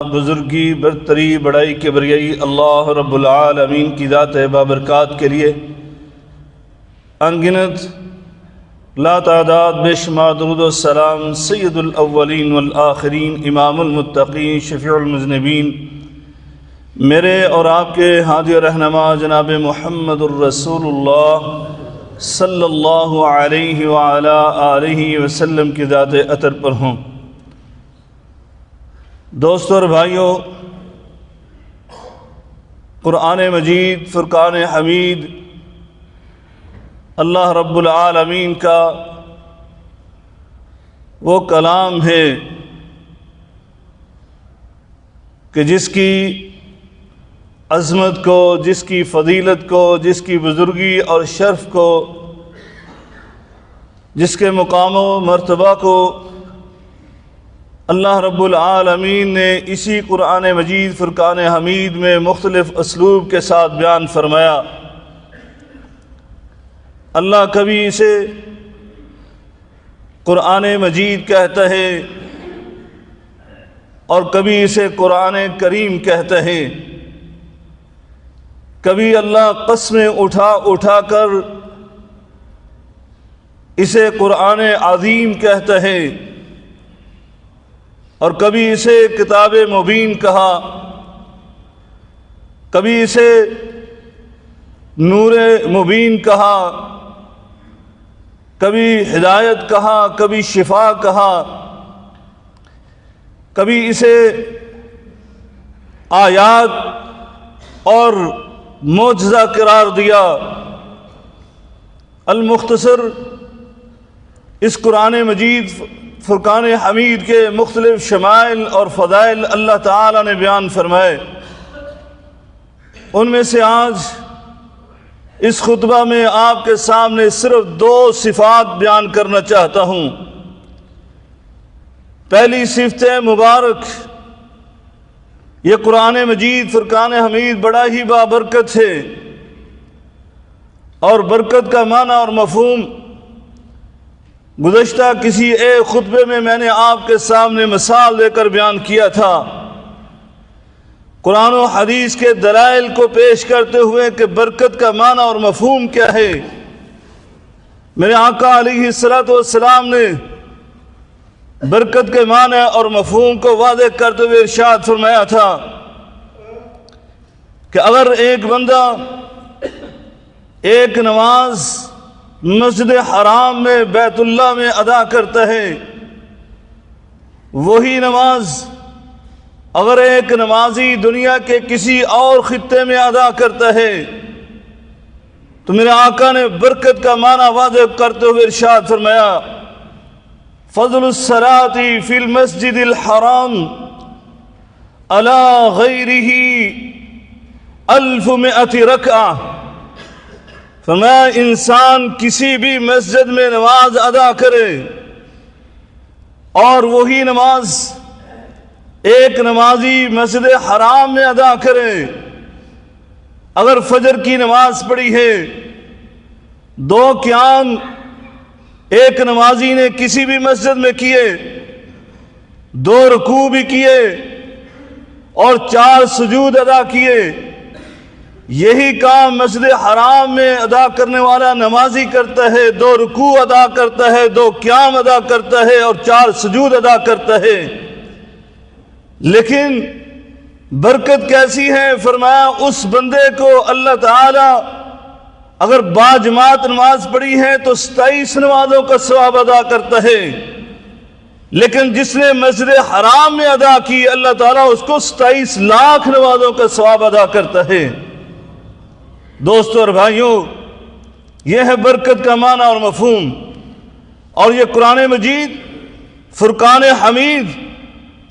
بزرگی برتری بڑائی کبریائی اللہ رب العالمین کی ذات بابرکات کے لیے انگنت لا تعداد بے شمار درود و سلام سید الاولین والآخرین امام المتقین شفیع المذنبین میرے اور آپ کے ہادی و رہنما جناب محمد الرسول اللہ صلی اللہ علیہ وعلا آلہ وسلم کی ذات اطہر پر ہوں۔ دوستو اور بھائیوں، قرآن مجید فرقان حمید اللہ رب العالمین کا وہ کلام ہے کہ جس کی عظمت کو، جس کی فضیلت کو، جس کی بزرگی اور شرف کو، جس کے مقام و مرتبہ کو اللہ رب العالمین نے اسی قرآن مجید فرقان حمید میں مختلف اسلوب کے ساتھ بیان فرمایا۔ اللہ کبھی اسے قرآن مجید کہتا ہے اور کبھی اسے قرآن کریم کہتا ہے، کبھی اللہ قسمیں اٹھا اٹھا کر اسے قرآن عظیم کہتا ہے اور کبھی اسے کتاب مبین کہا، کبھی اسے نور مبین کہا، کبھی ہدایت کہا، کبھی شفا کہا، کبھی اسے آیات اور معجزہ قرار دیا۔ المختصر، اس قرآن مجید فرقان حمید کے مختلف شمائل اور فضائل اللہ تعالی نے بیان فرمائے۔ ان میں سے آج اس خطبہ میں آپ کے سامنے صرف دو صفات بیان کرنا چاہتا ہوں۔ پہلی صفت مبارک، یہ قرآن مجید فرقان حمید بڑا ہی بابرکت ہے، اور برکت کا معنی اور مفہوم گزشتہ کسی ایک خطبے میں نے آپ کے سامنے مثال دے کر بیان کیا تھا، قرآن و حدیث کے دلائل کو پیش کرتے ہوئے کہ برکت کا معنی اور مفہوم کیا ہے۔ میرے آقا علیہ السلام نے برکت کے معنی اور مفہوم کو واضح کرتے ہوئے ارشاد فرمایا تھا کہ اگر ایک بندہ ایک نماز مسجد حرام میں بیت اللہ میں ادا کرتا ہے، وہی نماز اگر ایک نمازی دنیا کے کسی اور خطے میں ادا کرتا ہے تو میرے آقا نے برکت کا معنی واضح کرتے ہوئے ارشاد فرمایا، فضل الصلاة فی المسجد الحرام علی غیرہ 1100 رکعہ۔ فرمایا انسان کسی بھی مسجد میں نماز ادا کرے اور وہی نماز ایک نمازی مسجد حرام میں ادا کرے، اگر فجر کی نماز پڑھی ہے، 2 قیام ایک نمازی نے کسی بھی مسجد میں کیے، 2 رکوع بھی کیے اور 4 سجود ادا کیے، یہی کام مسجد حرام میں ادا کرنے والا نمازی کرتا ہے، 2 رکوع ادا کرتا ہے، 2 قیام ادا کرتا ہے اور 4 سجود ادا کرتا ہے۔ لیکن برکت کیسی ہے؟ فرمایا اس بندے کو اللہ تعالی اگر باجماعت نماز پڑھی ہے تو 27 نمازوں کا ثواب ادا کرتا ہے، لیکن جس نے مسجد حرام میں ادا کی اللہ تعالیٰ اس کو 27 لاکھ نمازوں کا ثواب ادا کرتا ہے۔ دوستو اور بھائیوں، یہ ہے برکت کا معنی اور مفہوم، اور یہ قرآن مجید فرقان حمید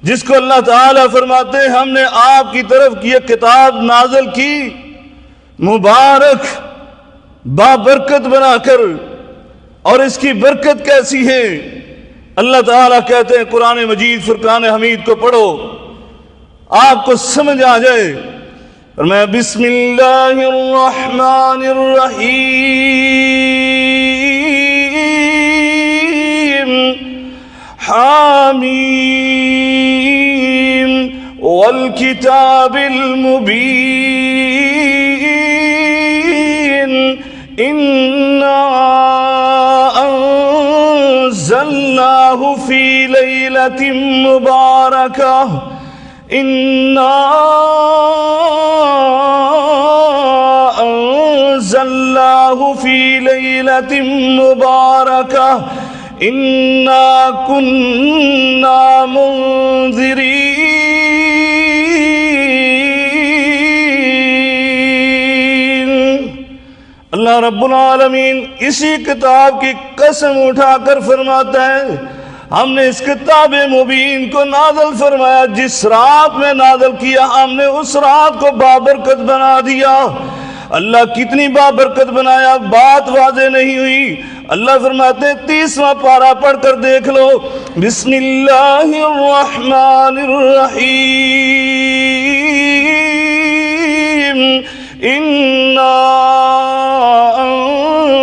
جس کو اللہ تعالیٰ فرماتے ہیں ہم نے آپ کی طرف یہ کتاب نازل کی مبارک بابرکت بنا کر، اور اس کی برکت کیسی ہے؟ اللہ تعالیٰ کہتے ہیں قرآن مجید فرقان حمید کو پڑھو، آپ کو سمجھ آ جائے۔ فرمایا بسم اللہ الرحمن الرحیم حامیم والکتاب المبین انا انزلناہ فی لیلۃ مبارکہ انا انزلناہ فی لیلۃ مبارکہ انا کننا منذرین۔ اللہ رب العالمین اسی کتاب کی قسم اٹھا کر فرماتا ہے ہم نے اس کتاب مبین کو نازل فرمایا، جس رات میں نازل کیا ہم نے اس رات کو بابرکت بنا دیا۔ اللہ کتنی بابرکت بنایا، بات واضح نہیں ہوئی۔ اللہ فرماتے ہیں 30واں پارہ پڑھ کر دیکھ لو، بسم اللہ الرحمن الرحیم انا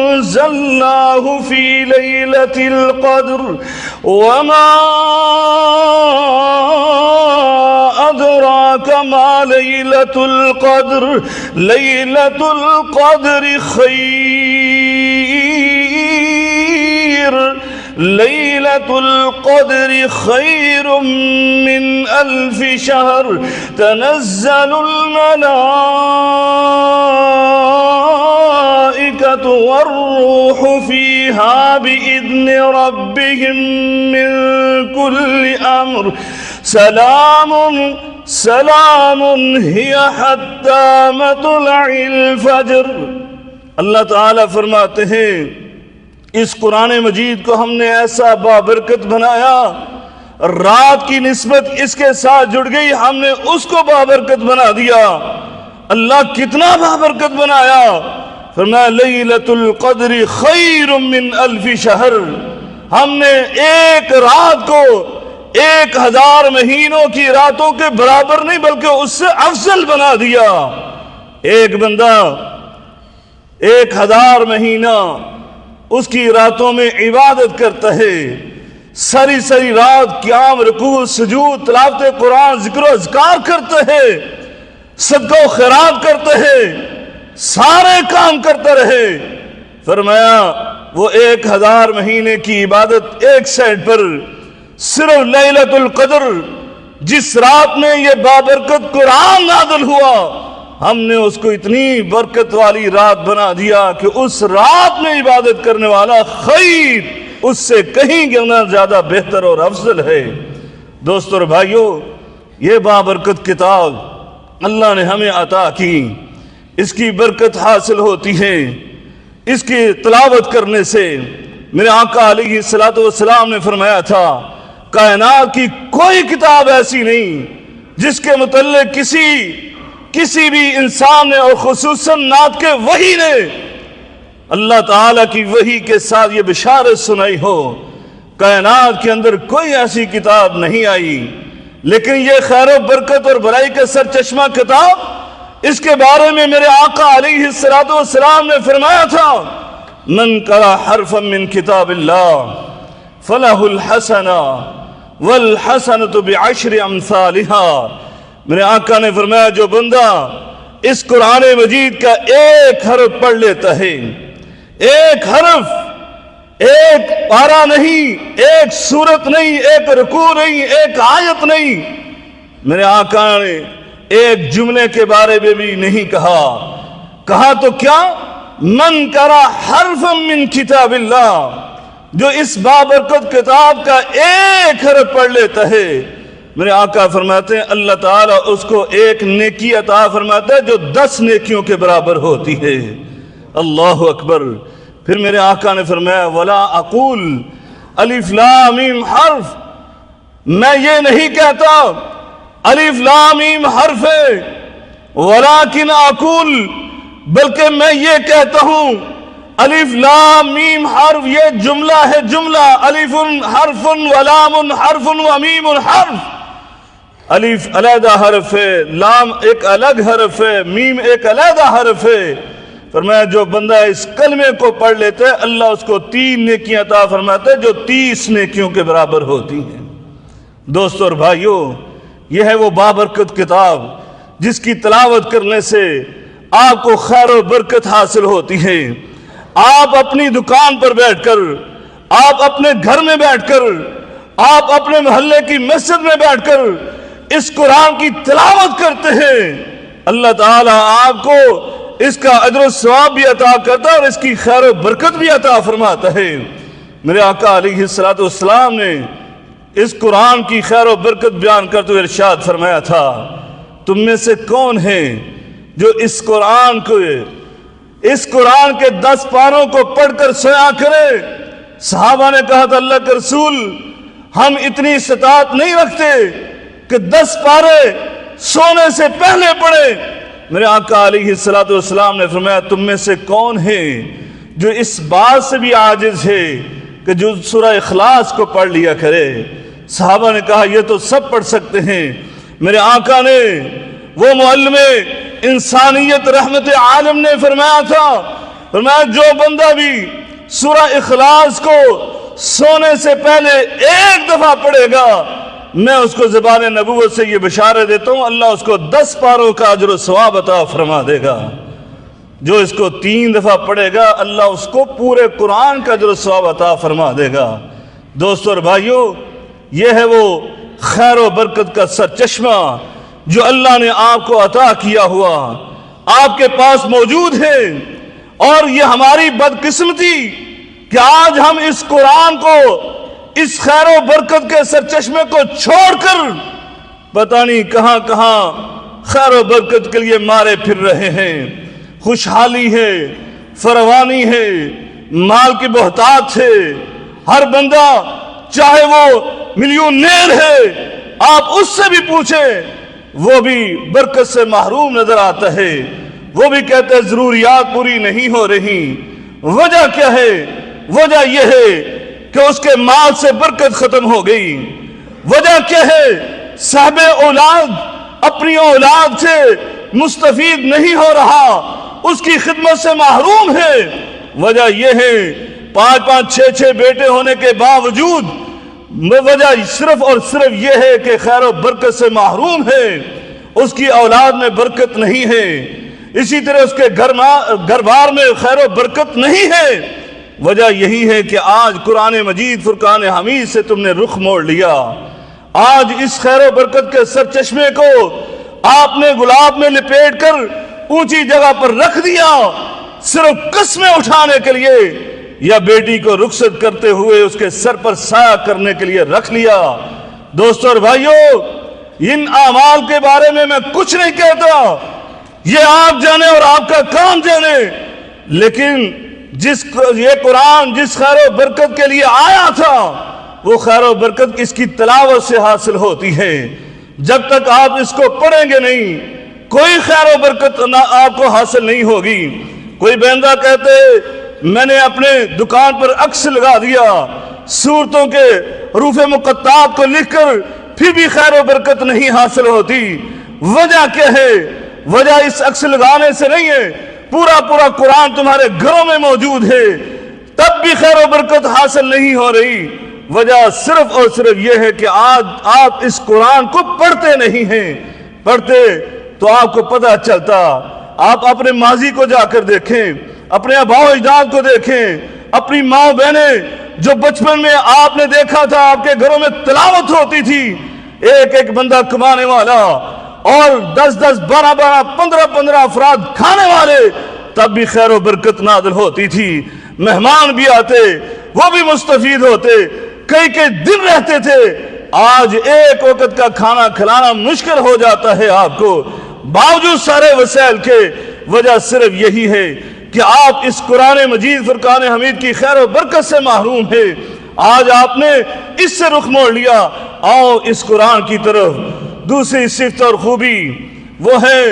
انزلناہ فی لیلۃ القدر وما ادراک ما لیلۃ القدر لیلۃ القدر لیلۃ القدر خیر من الف شہر تنزل الملائکۃ والروح فیہا بإذن ربہم من کل امر سلام ہی حتی مطلع الفجر۔ اللہ تعالیٰ فرماتے ہیں اس قرآن مجید کو ہم نے ایسا بابرکت بنایا، رات کی نسبت اس کے ساتھ جڑ گئی، ہم نے اس کو بابرکت بنا دیا۔ اللہ کتنا بابرکت بنایا، فرمایا لیلۃ القدر خیر من الف شہر، ہم نے ایک رات کو 1000 مہینوں کی راتوں کے برابر نہیں بلکہ اس سے افضل بنا دیا۔ ایک بندہ 1000 مہینہ اس کی راتوں میں عبادت کرتا ہے، ساری رات قیام رکوع سجود تلاوت قرآن ذکر و اذکار کرتا ہے، صدقہ و خیرات کرتا ہے، سارے کام کرتا رہے۔ فرمایا وہ 1000 مہینے کی عبادت ایک سائڈ پر، صرف لیلۃ القدر جس رات میں یہ بابرکت قرآن نازل ہوا، ہم نے اس کو اتنی برکت والی رات بنا دیا کہ اس رات میں عبادت کرنے والا خیر اس سے کہیں گنا زیادہ بہتر اور افضل ہے۔ دوستو اور بھائیو، یہ بابرکت کتاب اللہ نے ہمیں عطا کی، اس کی برکت حاصل ہوتی ہے اس کی تلاوت کرنے سے۔ میرے آقا علیہ الصلوۃ والسلام نے فرمایا تھا کائنات کی کوئی کتاب ایسی نہیں جس کے متعلق کسی بھی انسان نے اور خصوصاً نعت کے وحی نے اللہ تعالیٰ کی وحی کے ساتھ یہ بشارت سنائی ہو۔ کائنات کے اندر کوئی ایسی کتاب نہیں آئی، لیکن یہ خیر و برکت اور بھلائی کا سرچشمہ کتاب، اس کے بارے میں میرے آقا علیہ الصلوۃ والسلام نے فرمایا تھا من قرأ حرفا من کتاب اللہ فلہ الحسنہ والحسنۃ بعشر امثالہا۔ میرے آقا نے فرمایا جو بندہ اس قرآن مجید کا ایک حرف پڑھ لیتا ہے، ایک حرف، ایک پارہ نہیں، ایک سورت نہیں، ایک رکوع نہیں، ایک آیت نہیں، میرے آقا نے ایک جملے کے بارے میں بھی نہیں کہا تو کیا؟ من قرأ حرفا من کتاب اللہ، جو اس بابرکت کتاب کا ایک حرف پڑھ لیتا ہے، میرے آقا فرماتے ہیں اللہ تعالیٰ اس کو ایک نیکی عطا فرماتا ہے جو 10 نیکیوں کے برابر ہوتی ہے۔ اللہ اکبر۔ پھر میرے آقا نے فرمایا ولا اقول الف لام میم حرف، میں یہ نہیں کہتا الف لام میم حرف ہے، ولیکن اقول، بلکہ میں یہ کہتا ہوں الف لام میم حرف یہ جملہ ہے، جملہ الف حرف ولام حرف ومیم حرف۔ الف علیحدہ حرف ہے، لام ایک الگ حرف ہے، میم ایک علیحدہ حرف ہے۔ فرمایا جو بندہ اس کلمے کو پڑھ لیتا ہے اللہ اس کو 3 نیکیاں عطا فرماتا ہے جو 30 نیکیوں کے برابر ہوتی ہیں۔ دوستو اور بھائیو، یہ ہے وہ بابرکت کتاب جس کی تلاوت کرنے سے آپ کو خیر و برکت حاصل ہوتی ہے۔ آپ اپنی دکان پر بیٹھ کر، آپ اپنے گھر میں بیٹھ کر، آپ اپنے محلے کی مسجد میں بیٹھ کر اس قرآن کی تلاوت کرتے ہیں، اللہ تعالیٰ آپ کو اس کا اجر و ثواب بھی عطا کرتا ہے اور اس کی خیر و برکت بھی عطا فرماتا ہے۔ میرے آقا علیہ الصلوۃ والسلام نے اس قرآن کی خیر و برکت بیان کرتے ہوئے ارشاد فرمایا تھا، تم میں سے کون ہے جو اس قرآن کے 10 پاروں کو پڑھ کر سویا کرے؟ صحابہ نے کہا تھا اللہ کے رسول ہم اتنی استطاعت نہیں رکھتے کہ 10 پارے سونے سے پہلے پڑھے۔ میرے آقا علیہ الصلوۃ والسلام نے فرمایا تم میں سے کون ہے جو اس بات سے بھی عاجز ہے کہ جو سورہ اخلاص کو پڑھ لیا کرے؟ صحابہ نے کہا یہ تو سب پڑھ سکتے ہیں۔ میرے آقا نے وہ معلم انسانیت رحمت عالم نے فرمایا تھا، فرمایا جو بندہ بھی سورہ اخلاص کو سونے سے پہلے ایک دفعہ پڑھے گا میں اس کو زبان نبوت سے یہ بشارت دیتا ہوں اللہ اس کو 10 پاروں کا اجر و ثواب عطا فرما دے گا۔ جو اس کو 3 دفعہ پڑھے گا اللہ اس کو پورے قرآن کا اجر و ثواب عطا فرما دے گا۔ دوستو اور بھائیو، یہ ہے وہ خیر و برکت کا سرچشمہ جو اللہ نے آپ کو عطا کیا ہوا آپ کے پاس موجود ہے، اور یہ ہماری بدقسمتی کہ آج ہم اس قرآن کو، اس خیر و برکت کے سرچشمے کو چھوڑ کر پتہ نہیں کہاں کہاں خیر و برکت کے لیے مارے پھر رہے ہیں۔ خوشحالی ہے، فراوانی ہے، مال کی بہتات ہے، ہر بندہ چاہے وہ ملینئر ہے آپ اس سے بھی پوچھیں وہ بھی برکت سے محروم نظر آتا ہے، وہ بھی کہتے ہیں ضروریات پوری نہیں ہو رہی۔ وجہ کیا ہے؟ وجہ یہ ہے کہ اس کے مال سے برکت ختم ہو گئی۔ وجہ کیا ہے؟ صاحب اولاد اپنی اولاد سے مستفید نہیں ہو رہا، اس کی خدمت سے محروم ہے۔ وجہ یہ ہے 5-5 6-6 بیٹے ہونے کے باوجود وجہ صرف اور صرف یہ ہے کہ خیر و برکت سے محروم ہے، اس کی اولاد میں برکت نہیں ہے، اسی طرح اس کے گھر بار میں خیر و برکت نہیں ہے۔ وجہ یہی ہے کہ آج قرآن مجید فرقان حمید سے تم نے رخ موڑ لیا۔ آج اس خیر و برکت کے سرچشمے کو آپ نے گلاب میں لپیٹ کر اونچی جگہ پر رکھ دیا، صرف قسمیں اٹھانے کے لیے، یا بیٹی کو رخصت کرتے ہوئے اس کے سر پر سایہ کرنے کے لیے رکھ لیا۔ دوستو اور بھائیو، ان اعمال کے بارے میں کچھ نہیں کہتا، یہ آپ جانے اور آپ کا کام جانے، لیکن یہ قرآن جس خیر و برکت کے لیے آیا تھا وہ خیر و برکت اس کی تلاوت سے حاصل ہوتی ہے۔ جب تک آپ اس کو پڑھیں گے نہیں کوئی خیر و برکت آپ کو حاصل نہیں ہوگی۔ کوئی بندہ کہتے میں نے اپنے دکان پر عکس لگا دیا سورتوں کے حروف مقطعات کو لکھ کر، پھر بھی خیر و برکت نہیں حاصل ہوتی۔ وجہ کیا ہے؟ وجہ اس عکس لگانے سے نہیں ہے، پورا قرآن تمہارے گھروں میں موجود ہے، تب بھی خیر و برکت حاصل نہیں ہو رہی۔ وجہ صرف اور صرف یہ ہے کہ آج آپ اس قرآن کو پڑھتے نہیں ہیں۔ پڑھتے تو آپ کو پتہ چلتا۔ آپ اپنے ماضی کو جا کر دیکھیں، اپنے آباء و اجداد کو دیکھیں، اپنی ماں بہنیں جو بچپن میں آپ نے دیکھا تھا آپ کے گھروں میں تلاوت ہوتی تھی، ایک بندہ کمانے والا اور 10-10 12-12 15-15 افراد کھانے والے، تب بھی خیر و برکت نازل ہوتی تھی۔ مہمان بھی آتے، وہ بھی مستفید ہوتے، کئی دن رہتے تھے۔ آج ایک وقت کا کھانا کھلانا مشکل ہو جاتا ہے آپ کو، باوجود سارے وسائل کے۔ وجہ صرف یہی ہے کہ آپ اس قرآن مجید فرقان حمید کی خیر و برکت سے محروم ہے۔ آج آپ نے اس سے رخ موڑ لیا۔ آؤ اس قرآن کی طرف۔ دوسری صفت اور خوبی وہ ہے،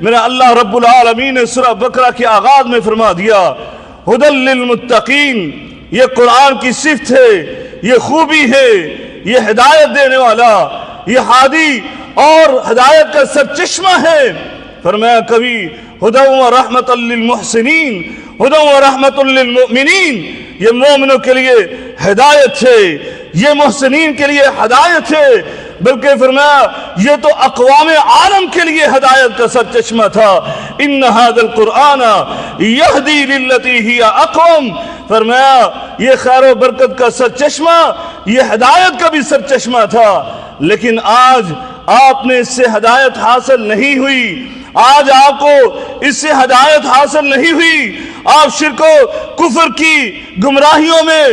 میرا اللہ رب العالمین نے سورہ بقرہ کے آغاز میں فرما دیا ھدی للمتقین۔ یہ قرآن کی صفت ہے، یہ خوبی ہے، یہ ہدایت دینے والا، یہ ہادی اور ہدایت کا سرچشمہ ہے۔ فرمایا کبھی ھدی ورحمۃ للمحسنین، ھدی ورحمۃ للمؤمنین، یہ مومنوں کے لیے ہدایت ہے، یہ محسنین کے لیے ہدایت ہے۔ بلکہ فرمایا یہ تو اقوام عالم کے لیے ہدایت کا سر چشمہ تھا. ان ھذا القرآن یہدی للتی ہی اقوم. فرمایا یہ خیر و برکت کا سر چشمہ یہ ہدایت کا بھی سر چشمہ تھا، لیکن آج آپ نے اس سے ہدایت حاصل نہیں ہوئی. آج آپ کو اس سے ہدایت حاصل نہیں ہوئی. آپ شرک و کفر کی گمراہیوں میں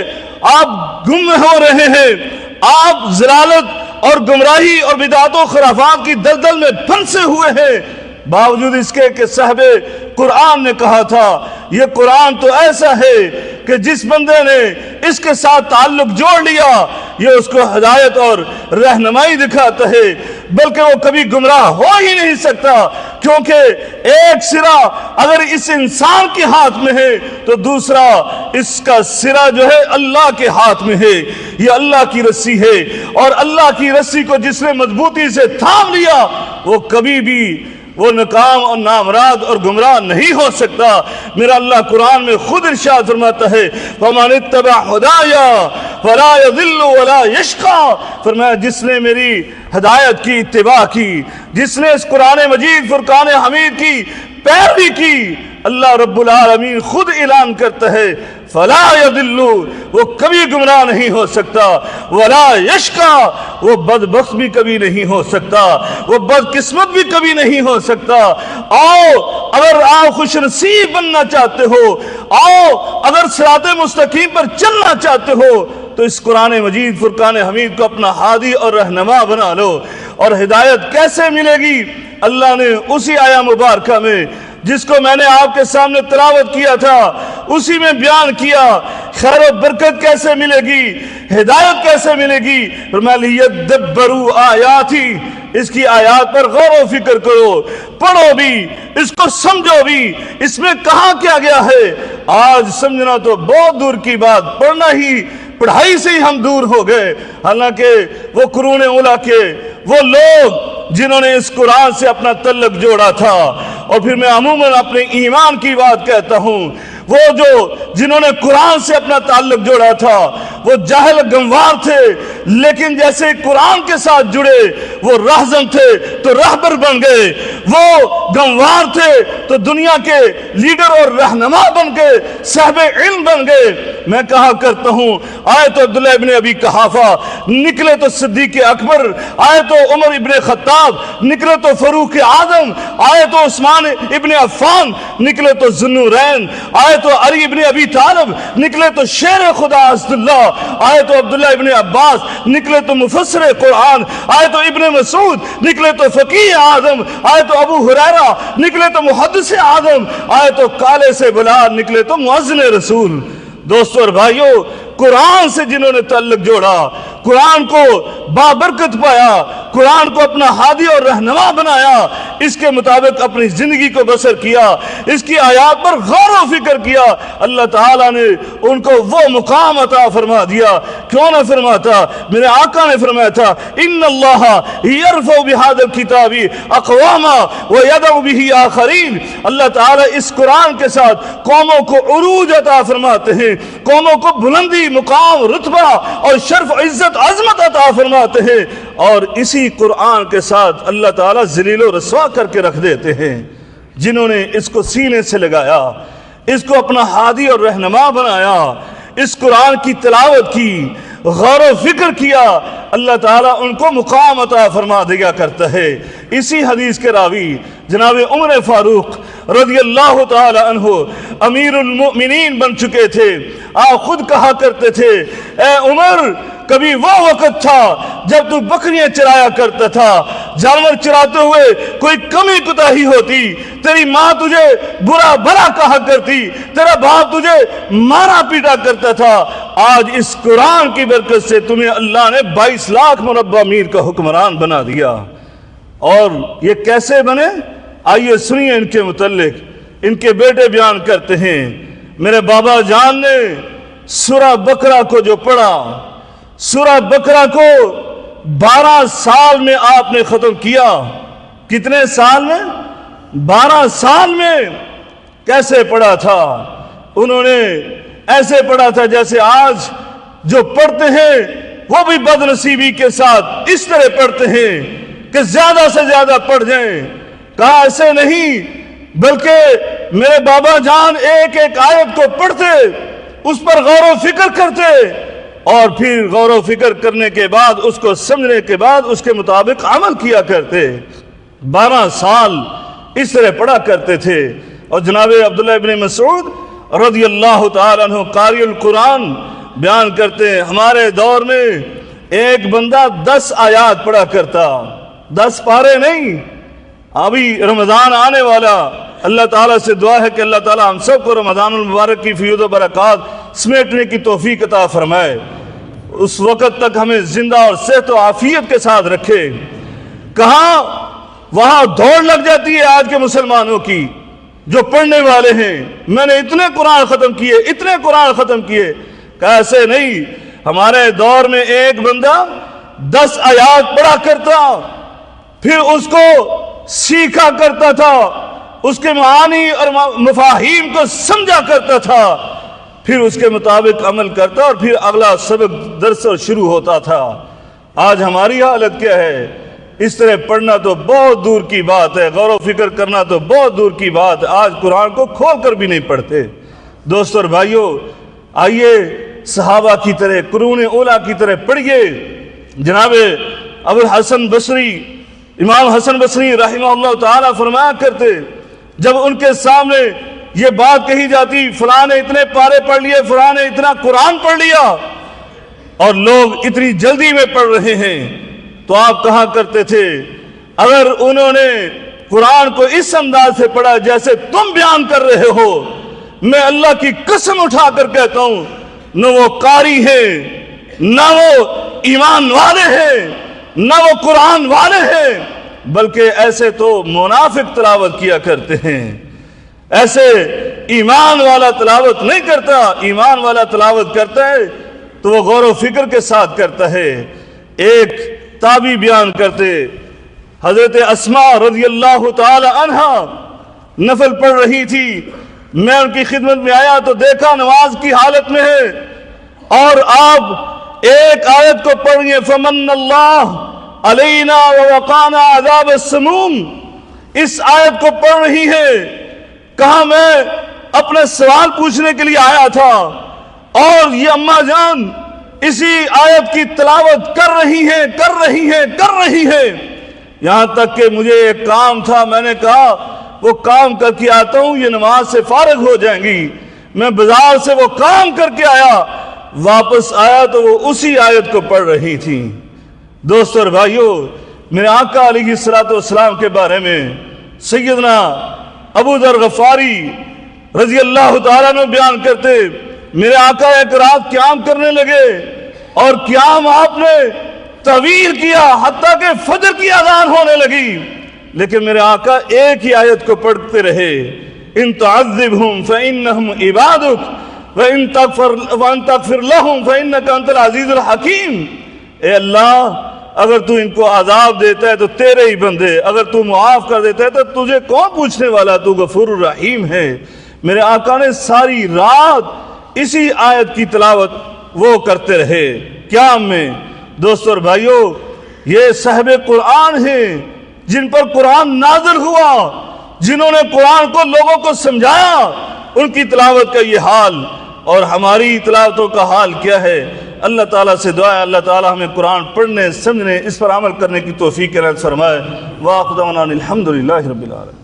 آپ گم ہو رہے ہیں. آپ ضلالت اور گمراہی اور بدعات و خرافات کی دلدل میں پھنسے ہوئے ہیں، باوجود اس کے کہ صاحب قرآن نے کہا تھا یہ قرآن تو ایسا ہے کہ جس بندے نے اس کے ساتھ تعلق جوڑ لیا یہ اس کو ہدایت اور رہنمائی دکھاتا ہے، بلکہ وہ کبھی گمراہ ہو ہی نہیں سکتا، کیونکہ ایک سرا اگر اس انسان کے ہاتھ میں ہے تو دوسرا اس کا سرا جو ہے اللہ کے ہاتھ میں ہے. یہ اللہ کی رسی ہے، اور اللہ کی رسی کو جس نے مضبوطی سے تھام لیا وہ کبھی بھی وہ ناکام اور نامراد اور گمراہ نہیں ہو سکتا. میرا اللہ قرآن میں خود ارشاد فرماتا ہے وَمَنِ اتَّبَعَ هُدَايَ فَلَا يَضِلُّ وَلَا يَشْقَى. فرمایا جس نے میری ہدایت کی اتباع کی، جس نے اس قرآن مجید فرقان حمید کی پیروی کی، اللہ رب العالمین خود اعلان کرتا ہے فلا یضل، وہ کبھی گمراہ نہیں ہو سکتا، ولا یشقا، وہ بدبخت بھی کبھی نہیں ہو سکتا، وہ بدقسمت بھی کبھی نہیں ہو سکتا. آؤ اگر آپ خوش نصیب بننا چاہتے ہو، آؤ اگر صراط مستقیم پر چلنا چاہتے ہو تو اس قرآن مجید فرقان حمید کو اپنا ہادی اور رہنما بنا لو. اور ہدایت کیسے ملے گی؟ اللہ نے اسی آیہ مبارکہ میں جس کو میں نے آپ کے سامنے تلاوت کیا تھا اسی میں بیان کیا. خیر و برکت کیسے ملے گی، ہدایت کیسے ملے گی؟ فرمایا لیدبروا آیاتی، اس کی آیات پر غور و فکر کرو، پڑھو بھی، اس کو سمجھو بھی، اس میں کہاں کیا گیا ہے. آج سمجھنا تو بہت دور کی بات، پڑھائی سے ہی ہم دور ہو گئے. حالانکہ وہ قرون اولیٰ کے وہ لوگ جنہوں نے اس قرآن سے اپنا تعلق جوڑا تھا، اور پھر میں عموماً اپنے ایمان کی بات کہتا ہوں، وہ جو جنہوں نے قرآن سے اپنا تعلق جوڑا تھا وہ جاہل گنوار تھے، لیکن جیسے قرآن کے ساتھ جڑے وہ راہزن تھے تو راہبر بن گئے، وہ گنوار تھے تو دنیا کے لیڈر اور رہنما بن گئے، صاحب علم بن گئے. میں کہا کرتا ہوں آئے تو عبداللہ ابن ابی قحافہ، نکلے تو صدیق اکبر، آئے تو عمر ابن خطاب، نکلے تو فاروق اعظم، آئے تو عثمان ابن عفان، نکلے تو ذوالنورین، آئے تو علی ابن ابی طالب، نکلے تو شیر خدا اسداللہ، آئے تو عبداللہ ابن عباس، نکلے تو مفسر قرآن، آئے تو ابن مسعود، نکلے تو فقیہ اعظم، آئے تو ابو ہریرہ، نکلے تو محدث اعظم، آئے تو کالے سے بلال، نکلے تو مؤذن رسول. دوستو اور بھائیو، قرآن سے جنہوں نے تعلق جوڑا، قرآن کو بابرکت پایا، قرآن کو اپنا ہادی اور رہنما بنایا، اس کے مطابق اپنی زندگی کو بسر کیا، اس کی آیات پر غور و فکر کیا، اللہ تعالیٰ نے ان کو وہ مقام عطا فرما دیا. کیوں نہ فرماتا؟ میرے آقا نے فرمایا تھا ان اللہ یرفع بہذا الکتاب اقواما ویدع بہ آخرین. اللہ تعالیٰ اس قرآن کے ساتھ قوموں کو عروج عطا فرماتے ہیں، قوموں کو بلندی، مقام، رتبہ اور شرف، عزت، عظمت عطا فرماتے ہیں، اور اسی قرآن کے ساتھ اللہ تعالیٰ ذلیل و رسوا کر کے رکھ دیتے ہیں. جنہوں نے اس کو سینے سے لگایا، اس کو اپنا ہادی اور رہنما بنایا، اس قرآن کی تلاوت کی، غور و فکر کیا، اللہ تعالیٰ ان کو مقام عطا فرما دیا کرتا ہے. اسی حدیث کے راوی جناب عمر فاروق رضی اللہ تعالی عنہ امیر المؤمنین بن چکے تھے. آپ خود کہا کرتے تھے اے عمر، کبھی وہ وقت تھا جب تو بکریاں چرایا کرتا تھا، جانور چراتے ہوئے کوئی کمی کوتاہی ہوتی تیری ماں تجھے برا بھلا کہا کرتی، تیرا باپ تجھے مارا پیٹا کرتا تھا. آج اس قرآن کی برکت سے تمہیں اللہ نے 22 لاکھ مربع میل کا حکمران بنا دیا. اور یہ کیسے بنے؟ آئیے سنیے ان کے متعلق. ان کے بیٹے بیان کرتے ہیں میرے بابا جان نے سورہ بقرہ کو جو پڑھا، سورہ بقرہ کو 12 سال میں آپ نے ختم کیا. کتنے سال میں؟ 12 سال میں. کیسے پڑھا تھا؟ انہوں نے ایسے پڑھا تھا جیسے آج جو پڑھتے ہیں وہ بھی بدنصیبی کے ساتھ اس طرح پڑھتے ہیں کہ زیادہ سے زیادہ پڑھ جائیں. کہا ایسے نہیں، بلکہ میرے بابا جان ایک ایک آیت کو پڑھتے، اس پر غور و فکر کرتے، اور پھر غور و فکر کرنے کے بعد اس کو سمجھنے کے بعد اس کے مطابق عمل کیا کرتے. 12 سال اس طرح پڑھا کرتے تھے. اور جناب عبداللہ ابن مسعود رضی اللہ تعالیٰ عنہ قاری القرآن بیان کرتے ہیں، ہمارے دور میں ایک بندہ 10 آیات پڑھا کرتا، 10 پارے نہیں. ابھی رمضان آنے والا، اللہ تعالیٰ سے دعا ہے کہ اللہ تعالیٰ ہم سب کو رمضان المبارک کی فیوز و برکات سمیٹنے کی توفیق عطا فرمائے، اس وقت تک ہمیں زندہ اور صحت و عافیت کے ساتھ رکھے. کہاں وہاں دوڑ لگ جاتی ہے آج کے مسلمانوں کی جو پڑھنے والے ہیں. میں نے اتنے قرآن ختم کیے، اتنے قرآن ختم کیے. کہ ایسے نہیں، ہمارے دور میں ایک بندہ 10 آیات پڑھا کرتا، پھر اس کو سیکھا کرتا تھا، اس کے معانی اور مفاہیم کو سمجھا کرتا تھا، پھر اس کے مطابق عمل کرتا اور پھر اگلا سبق درس شروع ہوتا تھا. آج ہماری حالت کیا ہے؟ اس طرح پڑھنا تو بہت دور کی بات ہے، غور و فکر کرنا تو بہت دور کی بات ہے. آج قرآن کو کھول کر بھی نہیں پڑھتے. دوستو اور بھائیو، آئیے صحابہ کی طرح، قرون اولیٰ کی طرح پڑھیے. جناب ابو الحسن بصری، امام حسن بصری رحمہ اللہ تعالیٰ فرمایا کرتے، جب ان کے سامنے یہ بات کہی جاتی فلاں نے اتنے پارے پڑھ لیے، فلاں نے اتنا قرآن پڑھ لیا، اور لوگ اتنی جلدی میں پڑھ رہے ہیں، تو آپ کہا کرتے تھے اگر انہوں نے قرآن کو اس انداز سے پڑھا جیسے تم بیان کر رہے ہو، میں اللہ کی قسم اٹھا کر کہتا ہوں نہ وہ قاری ہیں، نہ وہ ایمان والے ہیں، نہ وہ قرآن والے ہیں، بلکہ ایسے تو منافق تلاوت کیا کرتے ہیں. ایسے ایمان والا تلاوت نہیں کرتا. ایمان والا تلاوت کرتا ہے تو وہ غور و فکر کے ساتھ کرتا ہے. ایک تابعی بیان کرتے، حضرت اسماء رضی اللہ تعالی عنہا نفل پڑھ رہی تھی، میں ان کی خدمت میں آیا تو دیکھا نماز کی حالت میں ہے، اور آپ ایک آیت کو پڑھ رہی ہیں، فمن اللہ علینا ووقانا عذاب السموم. اس آیت کو پڑھ رہی ہے. کہا میں اپنے سوال پوچھنے کے لیے آیا تھا، اور یہ اماں جان اسی آیت کی تلاوت کر رہی ہیں. یہاں تک کہ مجھے ایک کام تھا، میں نے کہا وہ کام کر کے آتا ہوں، یہ نماز سے فارغ ہو جائیں گی. میں بازار سے وہ کام کر کے آیا، واپس آیا تو وہ اسی آیت کو پڑھ رہی تھی. دوستو اور بھائیو، میرے آقا علیہ السلام کے بارے میں سیدنا ابو ذر غفاری رضی اللہ تعالیٰ نے بیان کرتے، میرے آقا ایک رات قیام کرنے لگے، اور قیام آپ نے طویل کیا حتیٰ کہ فجر کی اذان ہونے لگی، لیکن میرے آقا ایک ہی آیت کو پڑھتے رہے، ان تعذبہم فإنہم عبادک وان تغفر لہم فإنک انت العزیز الحکیم. اے اللہ، اگر تو ان کو عذاب دیتا ہے تو تیرے ہی بندے، اگر تو معاف کر دیتا ہے تو تجھے کون پوچھنے والا، تو غفور الرحیم ہے. میرے آقا نے ساری رات اسی آیت کی تلاوت وہ کرتے رہے قیام میں. دوستو اور بھائیو، یہ صاحب قرآن ہیں جن پر قرآن نازل ہوا، جنہوں نے قرآن کو لوگوں کو سمجھایا، ان کی تلاوت کا یہ حال، اور ہماری تلاوتوں کا حال کیا ہے؟ اللہ تعالیٰ سے دعا ہے اللہ تعالیٰ ہمیں قرآن پڑھنے، سمجھنے، اس پر عمل کرنے کی توفیق عنایت فرمائے. وآخر دعوانا الحمدللہ رب العالمین.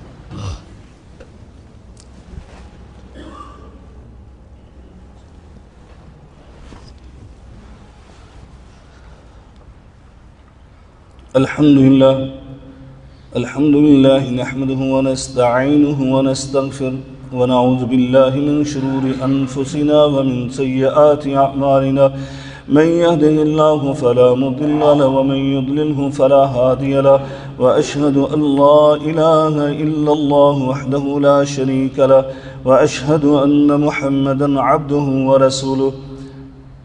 الحمد لله نحمده ونستعينه ونستغفره ونعوذ بالله من شرور أنفسنا ومن سيئات أعمالنا من يهده الله فلا مضل له ومن يضلله فلا هادي له وأشهد أن لا إله إلا الله وحده لا شريك له وأشهد أن محمدا عبده ورسوله.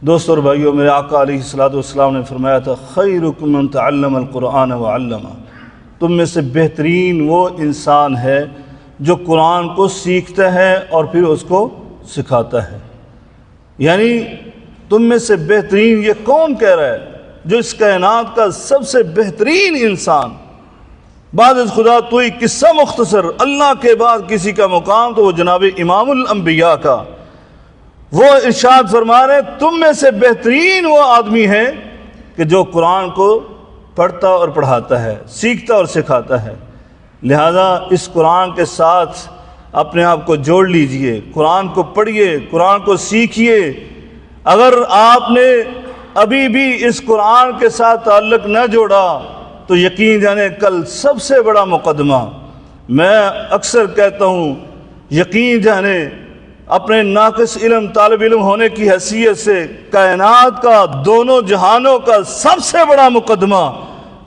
دوستو اور بھائیو، میرے آقا علیہ السلام نے فرمایا تھا خیرکم من تعلم القرآن وعلمہ. تم میں سے بہترین وہ انسان ہے جو قرآن کو سیکھتا ہے اور پھر اس کو سکھاتا ہے. یعنی تم میں سے بہترین یہ کون کہہ رہا ہے جو اس کائنات کا سب سے بہترین انسان؟ بعد از خدا تو ہی قصہ مختصر، اللہ کے بعد کسی کا مقام تو وہ جناب امام الانبیاء کا۔ وہ ارشاد فرما رہے ہیں تم میں سے بہترین وہ آدمی ہے کہ جو قرآن کو پڑھتا اور پڑھاتا ہے، سیکھتا اور سکھاتا ہے۔ لہذا اس قرآن کے ساتھ اپنے آپ کو جوڑ لیجئے، قرآن کو پڑھیے، قرآن کو سیکھیے۔ اگر آپ نے ابھی بھی اس قرآن کے ساتھ تعلق نہ جوڑا تو یقین جانے کل سب سے بڑا مقدمہ، میں اکثر کہتا ہوں، یقین جانے اپنے ناقص علم طالب علم ہونے کی حیثیت سے کائنات کا، دونوں جہانوں کا سب سے بڑا مقدمہ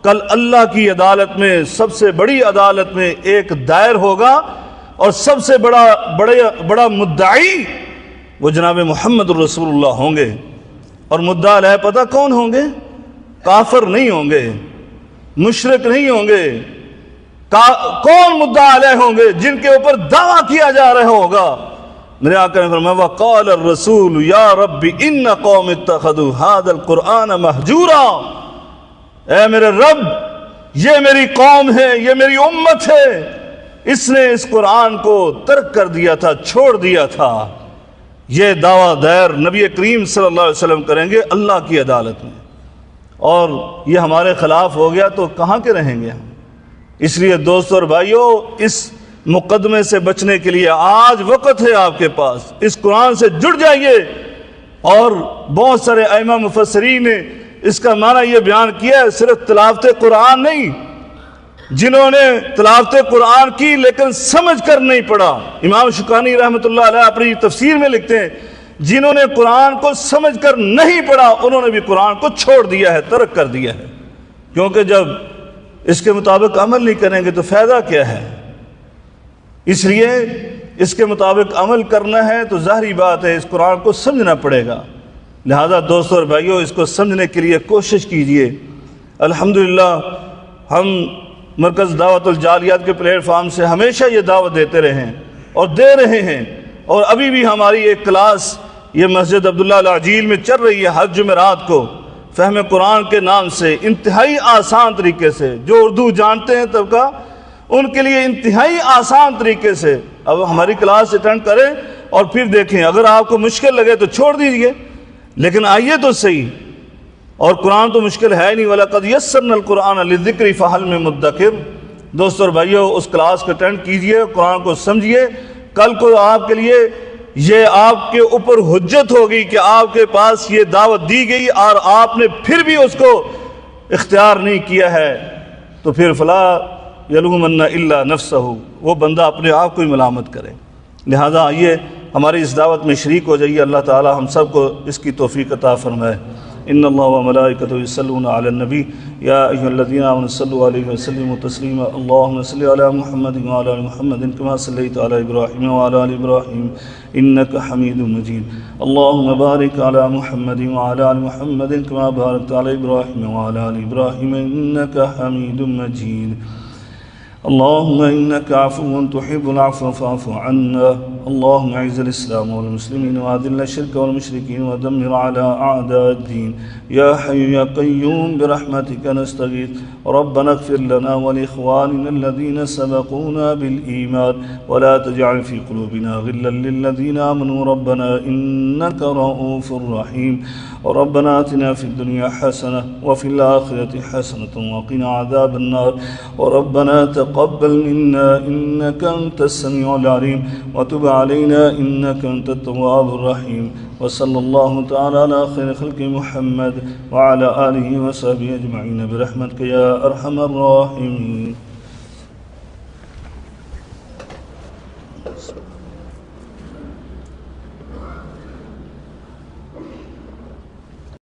کل اللہ کی عدالت میں، سب سے بڑی عدالت میں ایک دائر ہوگا، اور سب سے بڑا مدعی وہ جناب محمد رسول اللہ ہوں گے۔ اور مدعا علیہ پتہ کون ہوں گے؟ کافر نہیں ہوں گے، مشرک نہیں ہوں گے۔ کون مدعا علیہ ہوں گے؟ جن کے اوپر دعویٰ کیا جا رہا ہوگا۔ میرے آقا نے فرمایا وقال الرسول یا رب ان قوم اتخذوا هذا القرآن مہجورا، اے میرے رب یہ میری قوم ہے، یہ میری امت ہے، اس نے اس قرآن کو ترک کر دیا تھا، چھوڑ دیا تھا۔ یہ دعویٰ دائر نبی کریم صلی اللہ علیہ وسلم کریں گے اللہ کی عدالت میں، اور یہ ہمارے خلاف ہو گیا تو کہاں کے رہیں گے ہم؟ اس لیے دوستو اور بھائیو، اس مقدمے سے بچنے کے لیے آج وقت ہے آپ کے پاس، اس قرآن سے جڑ جائیے۔ اور بہت سارے ائمہ مفسرین نے اس کا معنی یہ بیان کیا ہے، صرف تلاوت قرآن نہیں، جنہوں نے تلاوت قرآن کی لیکن سمجھ کر نہیں پڑھا۔ امام شوکانی رحمۃ اللہ علیہ اپنی تفسیر میں لکھتے ہیں جنہوں نے قرآن کو سمجھ کر نہیں پڑھا انہوں نے بھی قرآن کو چھوڑ دیا ہے، ترک کر دیا ہے، کیونکہ جب اس کے مطابق عمل نہیں کریں گے تو فائدہ کیا ہے؟ اس لیے اس کے مطابق عمل کرنا ہے تو ظاہری بات ہے اس قرآن کو سمجھنا پڑے گا۔ لہذا دوستو اور بھائیو، اس کو سمجھنے کے لیے کوشش کیجئے۔ الحمدللہ ہم مرکز دعوت الجالیات کے پلیٹ فارم سے ہمیشہ یہ دعوت دیتے رہے ہیں اور دے رہے ہیں، اور ابھی بھی ہماری ایک کلاس یہ مسجد عبداللہ العجیل میں چل رہی ہے ہر جمعرات کو، فہم قرآن کے نام سے، انتہائی آسان طریقے سے۔ جو اردو جانتے ہیں طبقہ ان کے لیے انتہائی آسان طریقے سے اب ہماری کلاس اٹینڈ کریں اور پھر دیکھیں، اگر آپ کو مشکل لگے تو چھوڑ دیجئے، لیکن آئیے تو صحیح۔ اور قرآن تو مشکل ہے نہیں، وَلَقَدْ يَسَّرْنَا الْقُرْآنَ لِلذِّكْرِ فَهَلْ مِن مُدَّكِرٍ۔ دوستو اور بھائیو، اس کلاس کو اٹینڈ کیجئے، قرآن کو سمجھیے۔ کل کو آپ کے لیے یہ آپ کے اوپر حجت ہوگی کہ آپ کے پاس یہ دعوت دی گئی اور آپ نے پھر بھی اس کو اختیار نہیں کیا ہے، تو پھر فلا یلومن الا نفسہ، وہ بندہ اپنے آپ کو ہی ملامت کرے۔ لہذا آئیے ہماری اس دعوت میں شریک ہو جائیے، اللہ تعالی ہم سب کو اس کی توفیق عطا فرمائے۔ ان اللہ وملائکتہ یصلون علی النبی یا ایھا الذین آمنوا صلوا علیہ وسلموا تسلیما اللهم صل علی محمد وعلی آل محمد کما صلیت علی ابراہیم وعلی آل ابراہیم انک حمید مجید اللهم بارک علی محمد وعلی آل محمد کما بارکت علی ابراہیم وعلی آل ابراہیم انک حمید مجید اللهم إنك عفو تحب العفو فاعف عنا اللهم اعز الإسلام والمسلمين وأذل الشرك والمشركين ودمر على أعداء الدين يا حي يا قيوم برحمتك نستغيث ربنا اغفر لنا ولإخواننا الذين سبقونا بالإيمان ولا تجعل في قلوبنا غلا للذين آمنوا ربنا إنك رؤوف رحيم ربنا آتنا في الدنيا حسنة وفي الآخرة حسنة وقنا عذاب النار وربنا تقبل منا إنك أنت السميع العليم وتب علينا إنك أنت التواب الرحيم وصلى الله تعالى على خير خلق محمد وعلى آله وصحبه أجمعين برحمتك يا أرحم الراحمين.